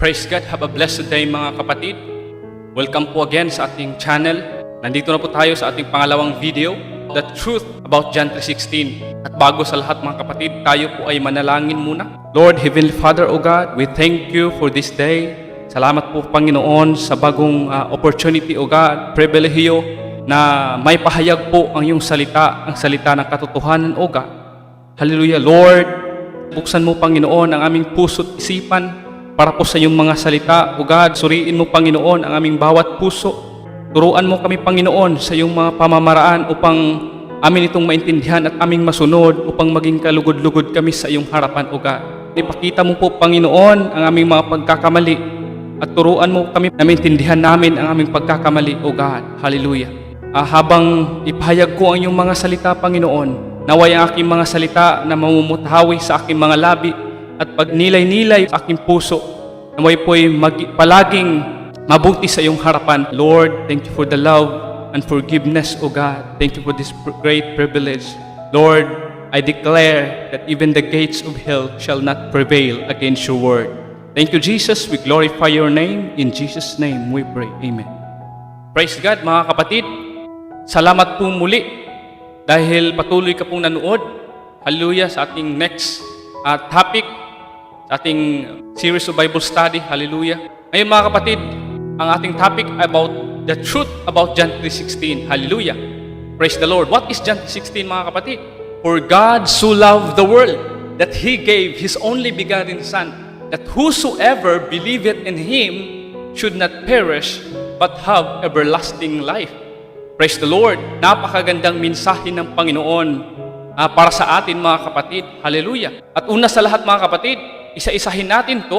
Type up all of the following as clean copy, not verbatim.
Praise God, have a blessed day mga kapatid. Welcome po again sa ating channel. Nandito na po tayo sa ating pangalawang video, The Truth about John 3:16. At bago sa lahat mga kapatid, tayo po ay manalangin muna. Lord, Heavenly Father, O God, we thank you for this day. Salamat po Panginoon sa bagong opportunity, O God, pribilehiyo na may pahayag po ang iyong salita, ang salita ng katotohanan, O God. Hallelujah, Lord. Buksan mo Panginoon ang aming puso't isipan para po sa iyong mga salita, O God. Suriin mo Panginoon ang aming bawat puso. Turuan mo kami Panginoon sa iyong mga pamamaraan upang amin itong maintindihan at aming masunod upang maging kalugod-lugod kami sa iyong harapan, O God. Ipakita mo po Panginoon ang aming mga pagkakamali at turuan mo kami na maintindihan namin ang aming pagkakamali, O God. Hallelujah. Habang ipahayag ko ang iyong mga salita Panginoon, naway ang aking mga salita na mamumutahawi sa aking mga labi at pag nilay-nilay sa aking puso, naway po'y palaging mabuti sa iyong harapan. Lord, thank you for the love and forgiveness, O God. Thank you for this great privilege. Lord, I declare that even the gates of hell shall not prevail against your word. Thank you, Jesus. We glorify your name. In Jesus' name we pray. Amen. Praise God, mga kapatid. Salamat po muli dahil patuloy ka pong nanood. Hallelujah, sa ating next topic, sa ating series of Bible study. Hallelujah. Ngayon mga kapatid, ang ating topic about the truth about John 3:16. Hallelujah. Praise the Lord. What is John 3:16 mga kapatid? For God so loved the world that He gave His only begotten Son, that whosoever believeth in Him should not perish but have everlasting life. Praise the Lord. Napakagandang mensahe ng Panginoon para sa atin mga kapatid. Hallelujah. At una sa lahat mga kapatid, isa-isahin natin to.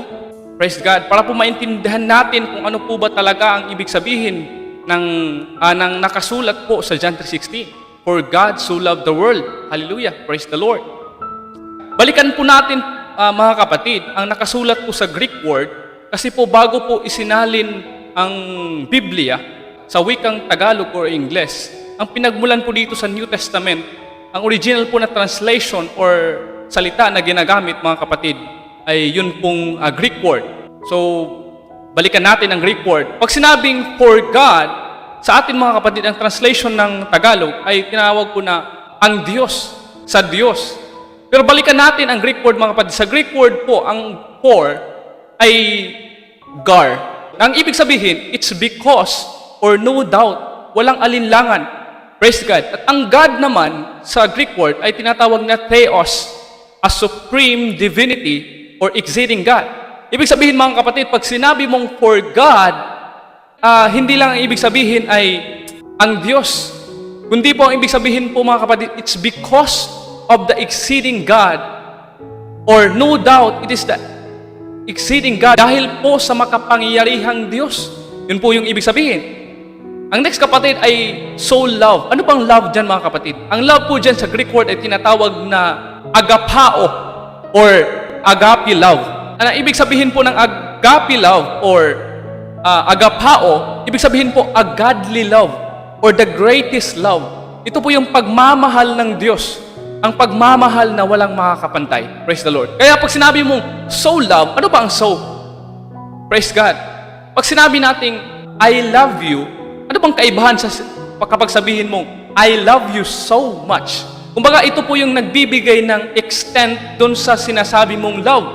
Praise God. Para po maintindihan natin kung ano po ba talaga ang ibig sabihin ng nakasulat po sa John 3:16. For God so loved the world. Hallelujah. Praise the Lord. Balikan po natin mga kapatid, ang nakasulat po sa Greek word, kasi po bago po isinalin ang Biblia sa wikang Tagalog or Ingles, ang pinagmulan po dito sa New Testament, ang original po na translation or salita na ginagamit mga kapatid ay yun pong Greek word. So, balikan natin ang Greek word. Pag sinabing for God, sa atin mga kapatid, ang translation ng Tagalog ay tinawag po na ang Diyos, sa Diyos. Pero balikan natin ang Greek word mga kapatid. Sa Greek word po, ang for ay gar. Ang ibig sabihin, it's because or no doubt, walang alinlangan. Praise God. At ang God naman sa Greek word ay tinatawag na Theos, a supreme divinity or exceeding God. Ibig sabihin mga kapatid, pag sinabi mong for God, hindi lang ang ibig sabihin ay ang Diyos. Kundi po ang ibig sabihin po mga kapatid, it's because of the exceeding God or no doubt, it is the exceeding God dahil po sa makapangyarihang Diyos. Yun po yung ibig sabihin. Ang next kapatid ay soul love. Ano bang love dyan mga kapatid? Ang love po dyan sa Greek word ay tinatawag na agapao or agape love. Ano ibig sabihin po ng agape love or agapao? Ibig sabihin po a godly love or the greatest love. Ito po yung pagmamahal ng Diyos. Ang pagmamahal na walang makakapantay. Praise the Lord. Kaya pag sinabi mong soul love, ano ba ang soul? Praise God. Pag sinabi nating I love you, ano bang kaibahan sa kapag sabihin mong, I love you so much? Kumbaga, ito po yung nagbibigay ng extent dun sa sinasabi mong love.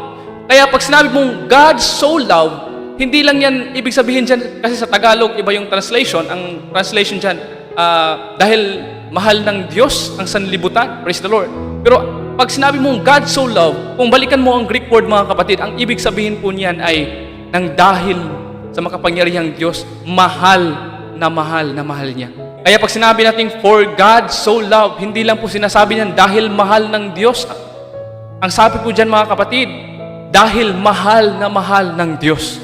Kaya pag sinabi mong God so love, hindi lang yan ibig sabihin dyan, kasi sa Tagalog, iba yung translation. Ang translation dyan, dahil mahal ng Diyos ang sanlibutan. Praise the Lord. Pero pag sinabi mong God so love, kung balikan mo ang Greek word mga kapatid, ang ibig sabihin po niyan ay nang dahil sa makapangyarihang Diyos, mahal na mahal niya. Kaya pag sinabi natin, for God so love, hindi lang po sinasabi niyan dahil mahal ng Diyos. Ang sabi po dyan mga kapatid, dahil mahal ng Diyos.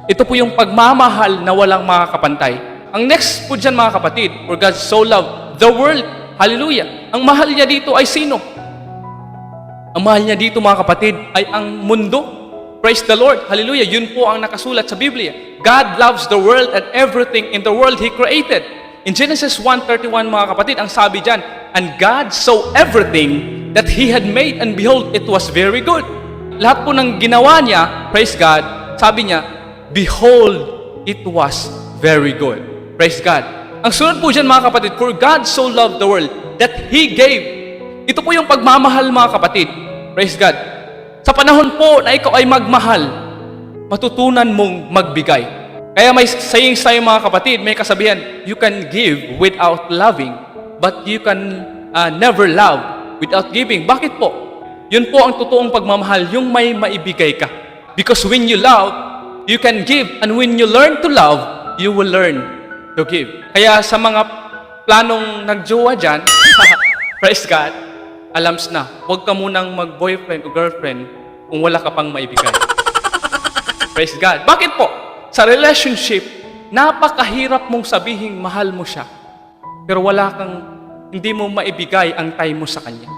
Ito po yung pagmamahal na walang makakapantay. Ang next po dyan mga kapatid, for God so love, the world. Hallelujah. Ang mahal niya dito ay sino? Ang mahal niya dito mga kapatid ay ang mundo. Praise the Lord. Hallelujah. Yun po ang nakasulat sa Biblia. God loves the world and everything in the world He created. In Genesis 1:31 mga kapatid, ang sabi dyan, and God saw everything that He had made and behold, it was very good. Lahat po ng ginawa niya, praise God, sabi niya, behold, it was very good. Praise God. Ang sunod po dyan mga kapatid, for God so loved the world that He gave. Ito po yung pagmamahal mga kapatid. Praise God. Sa panahon po na ikaw ay magmahal, matutunan mong magbigay. Kaya may saying sa'yo mga kapatid, may kasabihan, you can give without loving, but you can never love without giving. Bakit po? Yun po ang totoong pagmamahal, yung may maibigay ka. Because when you love, you can give. And when you learn to love, you will learn to give. Kaya sa mga planong nagjowa dyan, praise God, alams na, huwag ka munang mag-boyfriend o girlfriend kung wala ka pang maibigay. Praise God. Bakit po? Sa relationship, napakahirap mong sabihing mahal mo siya, pero hindi mo maibigay ang time mo sa Kanya.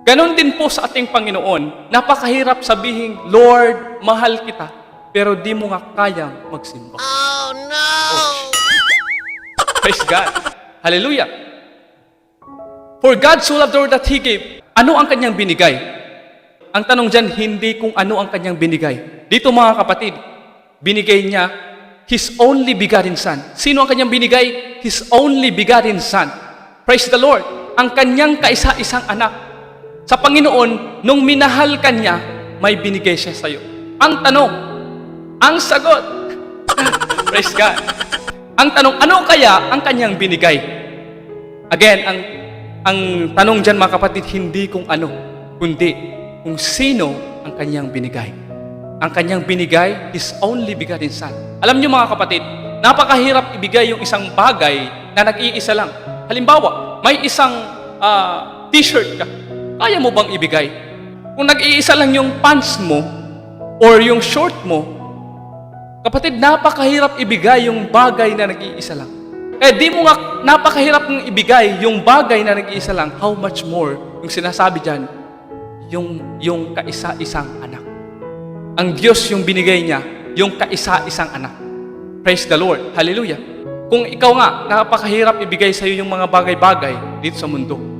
Ganon din po sa ating Panginoon, napakahirap sabihin, Lord, mahal kita, pero di mo nga kayang magsimba. Oh, no! Praise God. Hallelujah. For God so loved the world that He gave. Ano ang Kanyang binigay? Ang tanong dyan, hindi kung ano ang Kanyang binigay. Dito mga kapatid, binigay niya His only begotten Son. Sino ang Kanyang binigay? His only begotten Son. Praise the Lord. Ang Kanyang kaisa-isang anak. Sa Panginoon, nung minahal ka niya, may binigay siya sa iyo. Ang tanong, ang sagot, praise God. Ang tanong, ano kaya ang Kanyang binigay? Again, ang tanong dyan mga kapatid, hindi kung ano, kundi kung sino ang Kanyang binigay. Ang Kanyang binigay, His only begotten Son. Alam niyo mga kapatid, napakahirap ibigay yung isang bagay na nag-iisa lang. Halimbawa, may isang t-shirt ka. Kaya mo bang ibigay? Kung nag-iisa lang yung pants mo or yung short mo, kapatid, napakahirap ibigay yung bagay na nag-iisa lang. Di mo nga napakahirap ng ibigay yung bagay na nag-iisa lang, how much more yung sinasabi dyan, yung kaisa-isang anak. Ang Diyos yung binigay niya, yung kaisa-isang anak. Praise the Lord. Hallelujah. Kung ikaw nga, napakahirap ibigay sa iyo yung mga bagay-bagay dito sa mundo,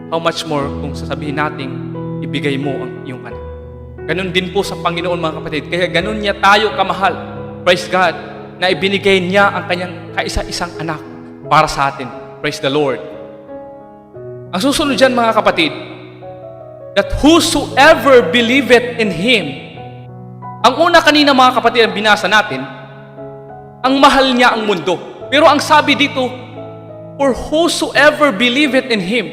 how much more kung sasabihin nating ibigay mo ang iyong anak. Ganun din po sa Panginoon mga kapatid. Kaya ganun niya tayo kamahal. Praise God. Na ibinigay niya ang Kanyang kaisa-isang anak para sa atin. Praise the Lord. Ang susunod dyan mga kapatid, that whosoever believeth in Him. Ang una kanina mga kapatid ang binasa natin, ang mahal niya ang mundo. Pero ang sabi dito, for whosoever believeth in Him.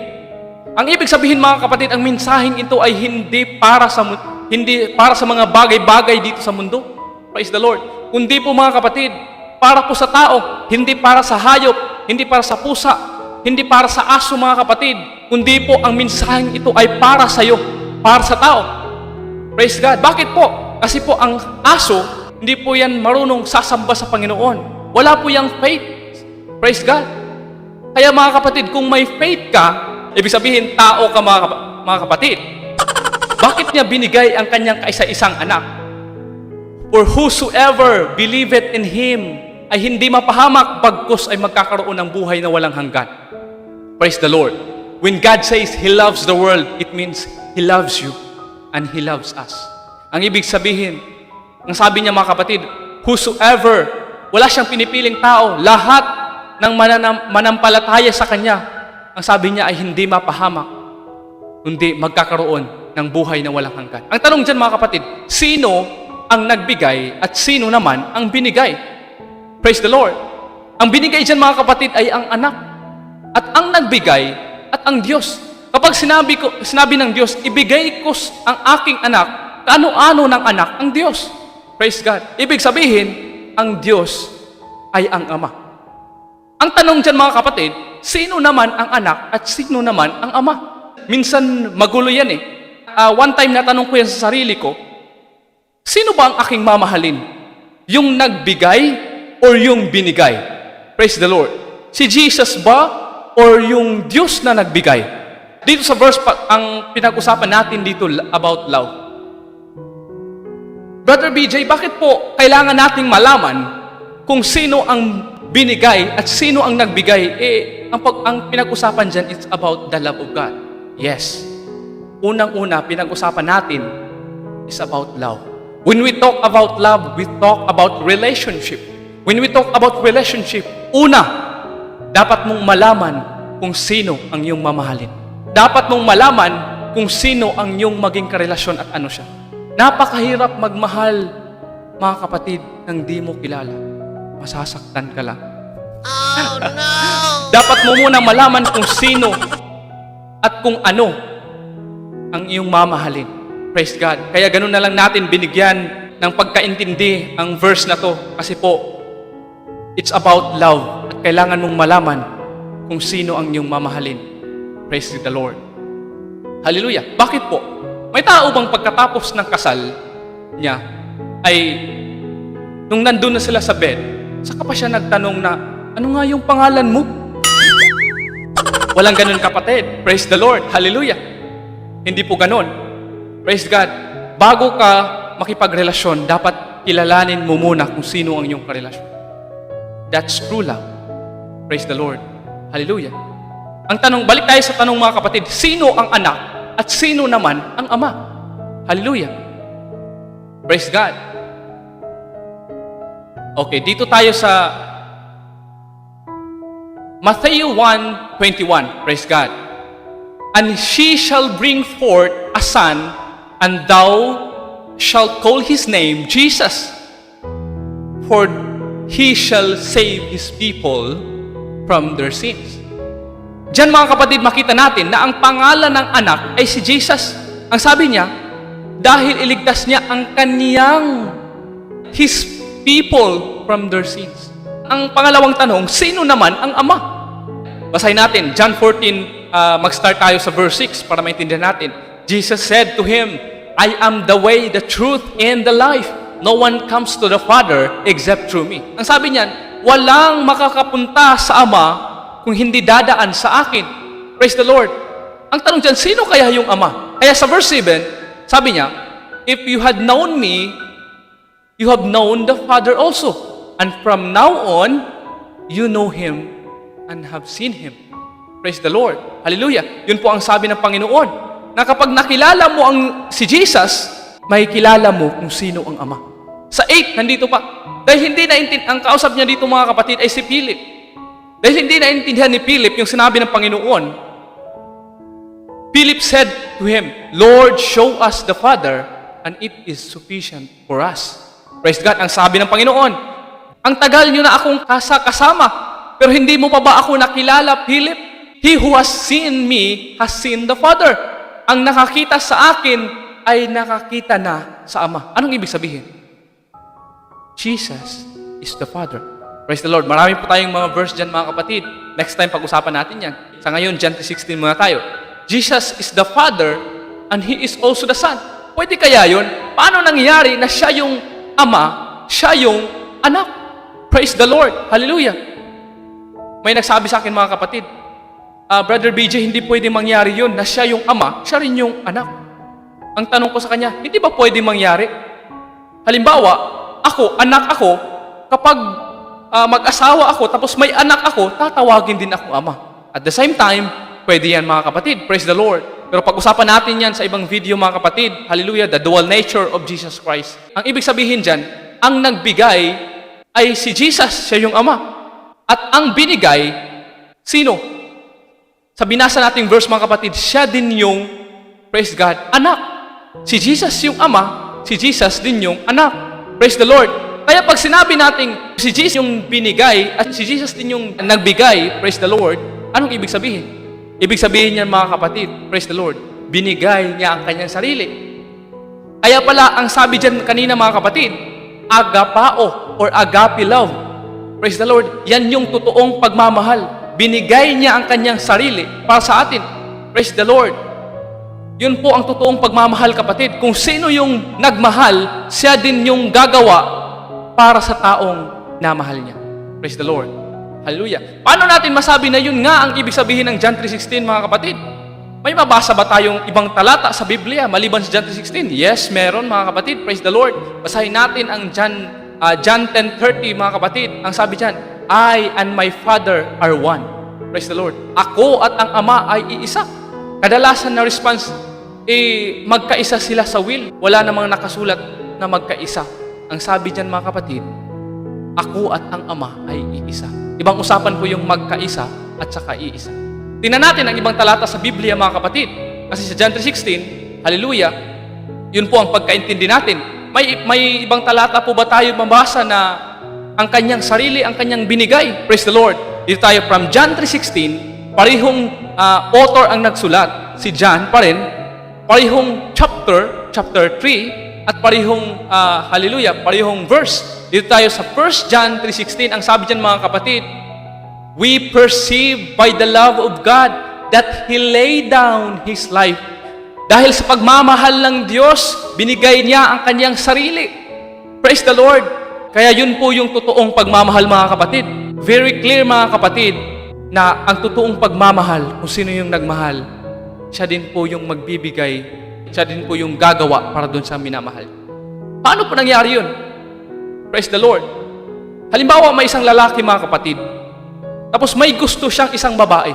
Ang ibig sabihin mga kapatid, ang mensaheng ito ay hindi para sa mga bagay-bagay dito sa mundo. Praise the Lord. Kundi po mga kapatid, para po sa tao, hindi para sa hayop, hindi para sa pusa, hindi para sa aso mga kapatid, kundi po ang mensaheng ito ay para sa iyo, para sa tao. Praise God. Bakit po? Kasi po ang aso, hindi po yan marunong sasamba sa Panginoon. Wala po yung faith. Praise God. Kaya mga kapatid, kung may faith ka, ibig sabihin, tao ka mga kapatid. Bakit niya binigay ang Kanyang kaisa-isang anak? For whosoever believeth in Him ay hindi mapahamak, bagkus ay magkakaroon ng buhay na walang hanggan. Praise the Lord. When God says He loves the world, it means He loves you and He loves us. Ang ibig sabihin, ang sabi niya mga kapatid, whosoever, wala siyang pinipiling tao, lahat ng manampalataya sa Kanya, ang sabi niya ay hindi mapahamak, kundi magkakaroon ng buhay na walang hanggan. Ang tanong dyan mga kapatid, sino ang nagbigay at sino naman ang binigay? Praise the Lord. Ang binigay dyan mga kapatid ay ang anak. At ang nagbigay at ang Diyos. Kapag sinabi ng Diyos, ibigay ko ang aking anak, ano-ano ng anak? Ang Diyos. Praise God. Ibig sabihin, ang Diyos ay ang Ama. Ang tanong dyan mga kapatid, sino naman ang anak at sino naman ang Ama? Minsan magulo yan eh. One time natanong ko yan sa sarili ko, sino ba ang aking mamahalin? Yung nagbigay or yung binigay? Praise the Lord. Si Jesus ba or yung Diyos na nagbigay? Dito sa verse, ang pinag-usapan natin dito about love. Brother BJ, bakit po kailangan nating malaman kung sino ang binigay at sino ang nagbigay? Ang pinag-usapan dyan, it's about the love of God. Yes. Unang-una, pinag-usapan natin is about love. When we talk about love, we talk about relationship. When we talk about relationship, una, dapat mong malaman kung sino ang iyong mamahalin. Dapat mong malaman kung sino ang iyong maging karelasyon at ano siya. Napakahirap magmahal, mga kapatid, nang di mo kilala. Masasaktan ka lang. Oh, no! Dapat mo muna malaman kung sino at kung ano ang iyong mamahalin. Praise God. Kaya ganun na lang natin binigyan ng pagkaintindi ang verse na to. Kasi po, it's about love. At kailangan mong malaman kung sino ang iyong mamahalin. Praise the Lord. Hallelujah. Bakit po? May tao bang pagkatapos ng kasal niya ay nung nandun na sila sa bed, saka pa siya nagtanong na, ano nga yung pangalan mo? Walang ganun, kapatid. Praise the Lord. Hallelujah. Hindi po ganun. Praise God. Bago ka makipagrelasyon, dapat kilalanin mo muna kung sino ang iyong karelasyon. That's true love. Praise the Lord. Hallelujah. Ang tanong, balik tayo sa tanong, mga kapatid, sino ang anak at sino naman ang ama? Hallelujah. Praise God. Okay, dito tayo sa Matthew 1:21. Praise God. And she shall bring forth a son, and thou shalt call his name Jesus, for he shall save his people from their sins. Diyan, mga kapatid, makita natin na ang pangalan ng anak ay si Jesus. Ang sabi niya, dahil iligtas niya ang kaniyang, his people from their sins. Ang pangalawang tanong, sino naman ang ama? Basahin natin, John 14, mag-start tayo sa verse 6 para maintindihan natin. Jesus said to him, I am the way, the truth, and the life. No one comes to the Father except through me. Ang sabi niyan, walang makakapunta sa ama kung hindi dadaan sa akin. Praise the Lord. Ang tanong dyan, sino kaya yung ama? Kaya sa verse 7, sabi niya, if you had known me, you have known the Father also. And from now on, you know Him and have seen Him. Praise the Lord. Hallelujah. Yun po ang sabi ng Panginoon. Na kapag nakilala mo si Jesus, may kilala mo kung sino ang Ama. Sa 8, nandito pa. Dahil hindi ang kausap niya dito, mga kapatid, ay si Philip. Dahil hindi naintindihan ni Philip yung sinabi ng Panginoon, Philip said to him, Lord, show us the Father, and it is sufficient for us. Praise God. Ang sabi ng Panginoon, ang tagal niyo na akong kasama, pero hindi mo pa ba ako nakilala, Philip? He who has seen me has seen the Father. Ang nakakita sa akin ay nakakita na sa Ama. Anong ibig sabihin? Jesus is the Father. Praise the Lord. Marami po tayong mga verse dyan, mga kapatid. Next time, pag-usapan natin yan. Sa ngayon, John 3:16 muna tayo. Jesus is the Father and He is also the Son. Pwede kaya yun? Paano nangyayari na siya yung Ama, siya yung anak? Praise the Lord. Hallelujah. May nagsabi sa akin, mga kapatid, Brother BJ, hindi pwede mangyari yun na siya yung ama, siya rin yung anak. Ang tanong ko sa kanya, hindi ba pwede mangyari? Halimbawa, anak ako, kapag mag-asawa ako, tapos may anak ako, tatawagin din ako ama. At the same time, pwede yan, mga kapatid. Praise the Lord. Pero pag-usapan natin yan sa ibang video, mga kapatid. Hallelujah, the dual nature of Jesus Christ. Ang ibig sabihin dyan, ang nagbigay ay si Jesus, siya yung ama. At ang binigay, sino? Sa binasa nating verse, mga kapatid, siya din yung, praise God, anak. Si Jesus yung ama, si Jesus din yung anak. Praise the Lord. Kaya pag sinabi nating si Jesus yung binigay at si Jesus din yung nagbigay, praise the Lord, anong ibig sabihin? Ibig sabihin niyan, mga kapatid, praise the Lord, binigay niya ang kanyang sarili. Kaya pala, ang sabi dyan kanina, mga kapatid, agapao or agape love. Praise the Lord. Yan yung totoong pagmamahal. Binigay niya ang kanyang sarili para sa atin. Praise the Lord. Yun po ang totoong pagmamahal, kapatid. Kung sino yung nagmahal, siya din yung gagawa para sa taong namahal niya. Praise the Lord. Hallelujah. Paano natin masabi na yun nga ang ibig sabihin ng John 3:16, mga kapatid? May mabasa ba tayong ibang talata sa Biblia maliban sa John 3:16? Yes, meron, mga kapatid. Praise the Lord. Basahin natin ang John 10:30, mga kapatid. Ang sabi dyan, I and my Father are one. Praise the Lord. Ako at ang Ama ay iisa. Kadalasan na response, magkaisa sila sa will. Wala namang nakasulat na magkaisa. Ang sabi diyan mga kapatid, ako at ang Ama ay iisa. Ibang usapan po yung magkaisa at saka iisa. Tingnan natin ang ibang talata sa Biblia mga kapatid. Kasi sa John 3:16, hallelujah, yun po ang pagkaintindi natin. May ibang talata po ba tayo mabasa na ang kanyang sarili, ang kanyang binigay? Praise the Lord. Dito tayo from John 3:16, parehong author ang nagsulat, si John pa rin, parehong chapter 3, at parehong, hallelujah, parehong verse. Dito tayo sa 1 John 3:16, ang sabi dyan mga kapatid, we perceive by the love of God that He laid down His life. Dahil sa pagmamahal ng Diyos, binigay niya ang kanyang sarili. Praise the Lord. Kaya yun po yung totoong pagmamahal mga kapatid. Very clear mga kapatid na ang totoong pagmamahal, kung sino yung nagmahal, siya din po yung magbibigay, siya din po yung gagawa para dun sa minamahal. Paano po nangyari yun? Praise the Lord. Halimbawa, may isang lalaki mga kapatid, tapos may gusto siyang isang babae.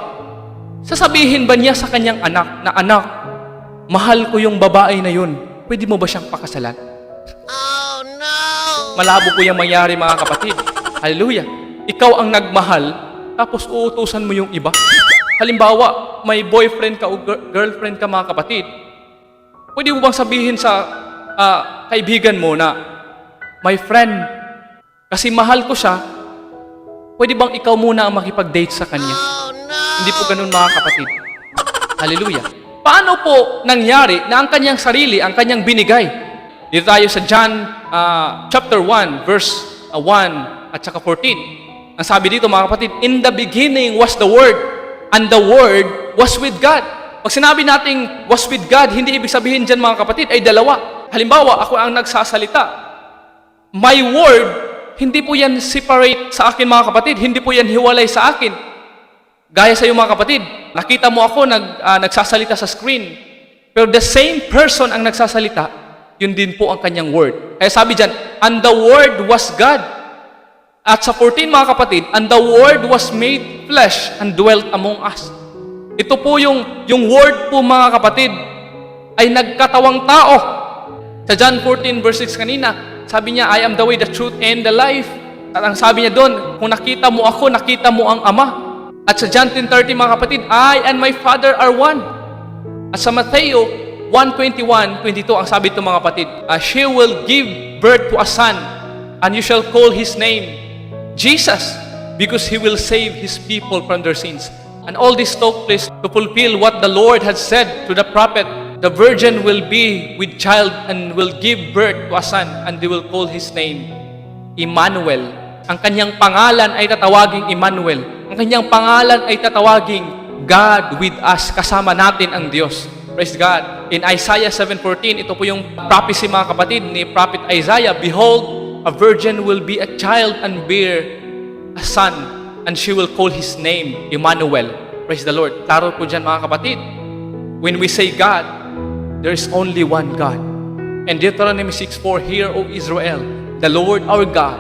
Sasabihin ba niya sa kanyang anak na, anak, mahal ko yung babae na yun, pwede mo ba siyang pakasalan? Oh no! Malabo po yung mangyari mga kapatid. Hallelujah. Ikaw ang nagmahal, tapos uutusan mo yung iba. Halimbawa, may boyfriend ka o girlfriend ka mga kapatid. Pwede mo bang sabihin sa kaibigan mo na, my friend, kasi mahal ko siya, pwede bang ikaw muna ang makipag-date sa kanya? Oh no! Hindi po ganun mga kapatid. Hallelujah. Paano po nangyari na ang kanyang sarili, ang kanyang binigay? Dito tayo sa John chapter 1, verse 1 at saka 14. Ang sabi dito mga kapatid, in the beginning was the Word, and the Word was with God. Pag sinabi nating was with God, hindi ibig sabihin dyan mga kapatid ay dalawa. Halimbawa, ako ang nagsasalita. My Word, hindi po yan separate sa akin mga kapatid, hindi po yan hiwalay sa akin. Gaya sa iyo mga kapatid, nakita mo ako nagsasalita sa screen. Pero the same person ang nagsasalita, yun din po ang kanyang word. Kaya sabi dyan, and the Word was God. At sa 14 mga kapatid, and the Word was made flesh and dwelt among us. Ito po yung word po mga kapatid, ay nagkatawang tao. Sa John 14 verse 6 kanina, sabi niya, I am the way, the truth, and the life. At ang sabi niya doon, kung nakita mo ako, nakita mo ang Ama. At sa John 10:30 mga kapatid, I and my Father are one. At sa Mateo 1:21-22, ang sabi ito mga kapatid, she will give birth to a son, and you shall call his name Jesus, because he will save his people from their sins. And all this took place to fulfill what the Lord had said to the prophet, the virgin will be with child and will give birth to a son, and they will call his name Emmanuel. Ang kanyang pangalan ay tatawaging Emmanuel. Ang kanyang pangalan ay tatawaging God with us, kasama natin ang Diyos. Praise God. In Isaiah 7:14, ito po yung prophecy mga kapatid ni Prophet Isaiah, behold, a virgin will be a child and bear a son, and she will call his name Emmanuel. Praise the Lord. Klaro po dyan mga kapatid. When we say God, there is only one God. And Deuteronomy 6:4, hear, O Israel, the Lord our God,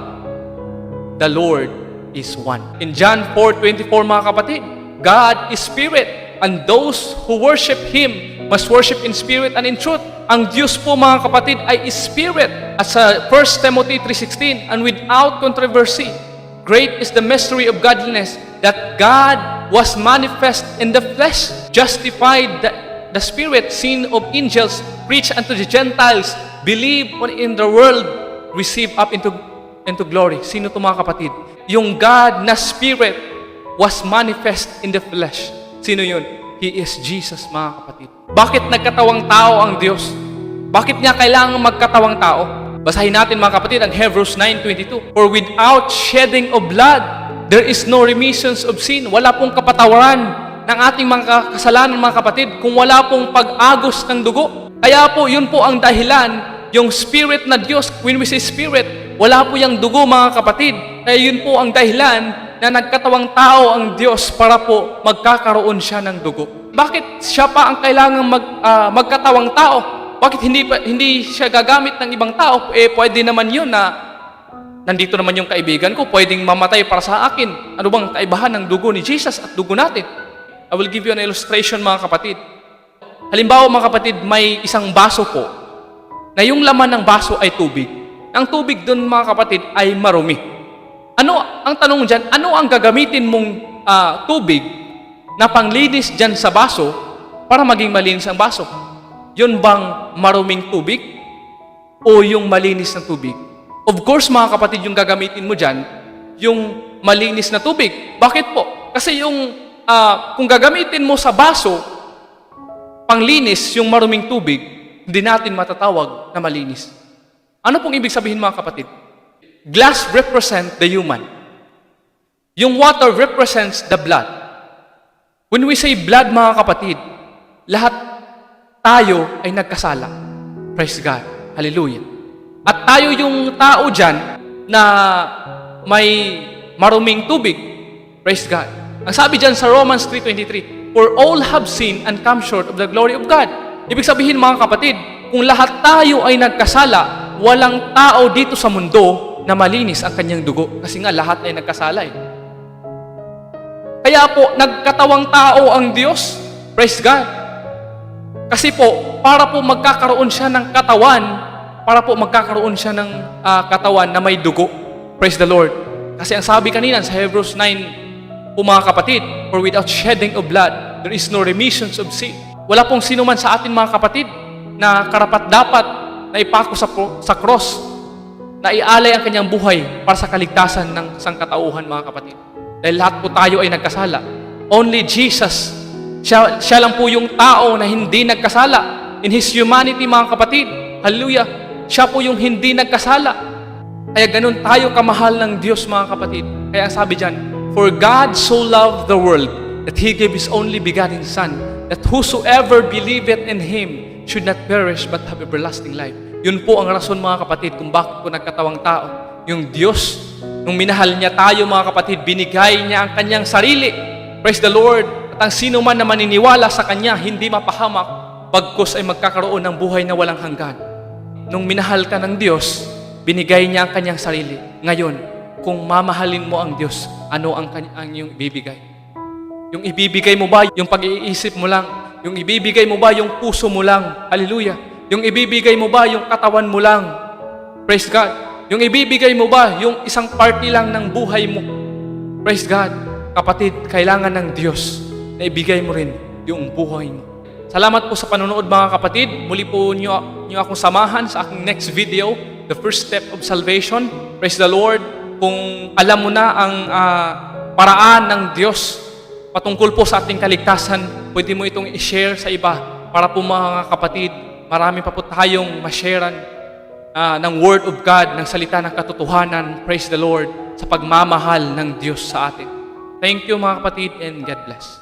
the Lord is one. In John 4:24 mga kapatid, God is spirit, and those who worship Him must worship in spirit and in truth. Ang Diyos po mga kapatid ay spirit. At sa 1 Timothy 3:16, and without controversy, great is the mystery of godliness, that God was manifest in the flesh, justified the spirit, seen of angels, preached unto the Gentiles, believed on in the world, received up into glory. Sino ito mga kapatid? Yung God na Spirit was manifest in the flesh. Sino yun? He is Jesus mga kapatid. Bakit nagkatawang tao ang Diyos? Bakit niya kailangan magkatawang tao? Basahin natin mga kapatid ang Hebrews 9:22. For without shedding of blood, there is no remissions of sin. Wala pong kapatawaran ng ating mga kasalanan mga kapatid kung wala pong pag-agos ng dugo. Kaya po, yun po ang dahilan, yung Spirit na Diyos, when we say Spirit, wala po yung dugo mga kapatid. Kaya yun po ang dahilan na nagkatawang tao ang Diyos para po magkakaroon siya ng dugo. Bakit siya pa ang kailangang magkatawang tao? Bakit hindi siya gagamit ng ibang tao? Pwede naman yun na nandito naman yung kaibigan ko, pwedeng mamatay para sa akin. Ano bang kaibahan ng dugo ni Jesus at dugo natin? I will give you an illustration mga kapatid. Halimbawa mga kapatid, may isang baso po na yung laman ng baso ay tubig. Ang tubig doon mga kapatid ay marumi. Ano ang tanong dyan? Ano ang gagamitin mong tubig na panglinis dyan sa baso para maging malinis ang baso? Yun bang maruming tubig o yung malinis na tubig? Of course mga kapatid, yung gagamitin mo dyan, yung malinis na tubig. Bakit po? Kasi yung kung gagamitin mo sa baso, panglinis yung maruming tubig, hindi natin matatawag na malinis. Ano pong ibig sabihin mga kapatid? Glass represent the human. Yung water represents the blood. When we say blood mga kapatid, lahat tayo ay nagkasala. Praise God. Hallelujah. At tayo yung tao dyan na may maruming tubig. Praise God. Ang sabi dyan sa Romans 3:23, for all have sinned and come short of the glory of God. Ibig sabihin mga kapatid, kung lahat tayo ay nagkasala, walang tao dito sa mundo na malinis ang kanyang dugo. Kasi nga lahat ay nagkasala eh. Kaya po, nagkatawang tao ang Diyos. Praise God. Kasi po, para po magkakaroon siya ng katawan, katawan na may dugo. Praise the Lord. Kasi ang sabi kanina sa Hebrews 9, po mga kapatid, for without shedding of blood, there is no remissions of sin. Wala pong sino man sa atin mga kapatid na karapat-dapat na ipako sa cross, na ialay ang kanyang buhay para sa kaligtasan ng sangkatauhan mga kapatid. Dahil lahat po tayo ay nagkasala. Only Jesus, siya lang po yung tao na hindi nagkasala. In His humanity mga kapatid, hallelujah, siya po yung hindi nagkasala. Kaya ganun tayo kamahal ng Diyos mga kapatid. Kaya sabi dyan, for God so loved the world that He gave His only begotten Son, that whosoever believeth in Him should not perish but have everlasting life. Yun po ang rason mga kapatid kung bakit po nagkatawang tao. Yung Diyos, nung minahal niya tayo mga kapatid, binigay niya ang kanyang sarili. Praise the Lord. At ang sino man na maniniwala sa Kanya, hindi mapahamak, bagkus ay magkakaroon ng buhay na walang hanggan. Nung minahal ka ng Diyos, binigay niya ang kanyang sarili. Ngayon, kung mamahalin mo ang Diyos, ano ang iyong ibibigay? Yung ibibigay mo ba yung pag-iisip mo lang? Yung ibibigay mo ba yung puso mo lang? Hallelujah. Yung ibibigay mo ba yung katawan mo lang? Praise God. Yung ibibigay mo ba yung isang party lang ng buhay mo? Praise God. Kapatid, kailangan ng Diyos na ibigay mo rin yung buhay mo. Salamat po sa panonood mga kapatid. Muli po niyo akong samahan sa aking next video, The First Step of Salvation. Praise the Lord. Kung alam mo na ang paraan ng Diyos patungkol po sa ating kaligtasan, pwede mo itong i-share sa iba para po mga kapatid, marami pa po tayong ma-sharean ng Word of God, ng salita ng katotohanan, praise the Lord, sa pagmamahal ng Diyos sa atin. Thank you mga kapatid and God bless.